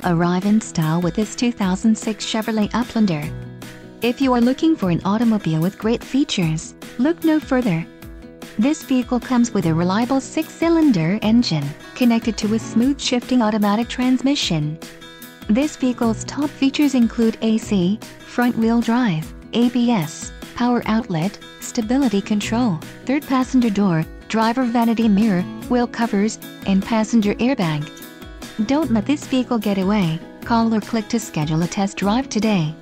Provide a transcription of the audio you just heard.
Arrive in style with this 2006 Chevrolet Uplander. If you are looking for an automobile with great features, look no further. This vehicle comes with a reliable 6-cylinder engine, connected to a smooth shifting automatic transmission. This vehicle's top features include AC, front-wheel drive, ABS, power outlet, stability control, third passenger door, driver vanity mirror, wheel covers, and passenger airbag. Don't let this vehicle get away. Call or click to schedule a test drive today.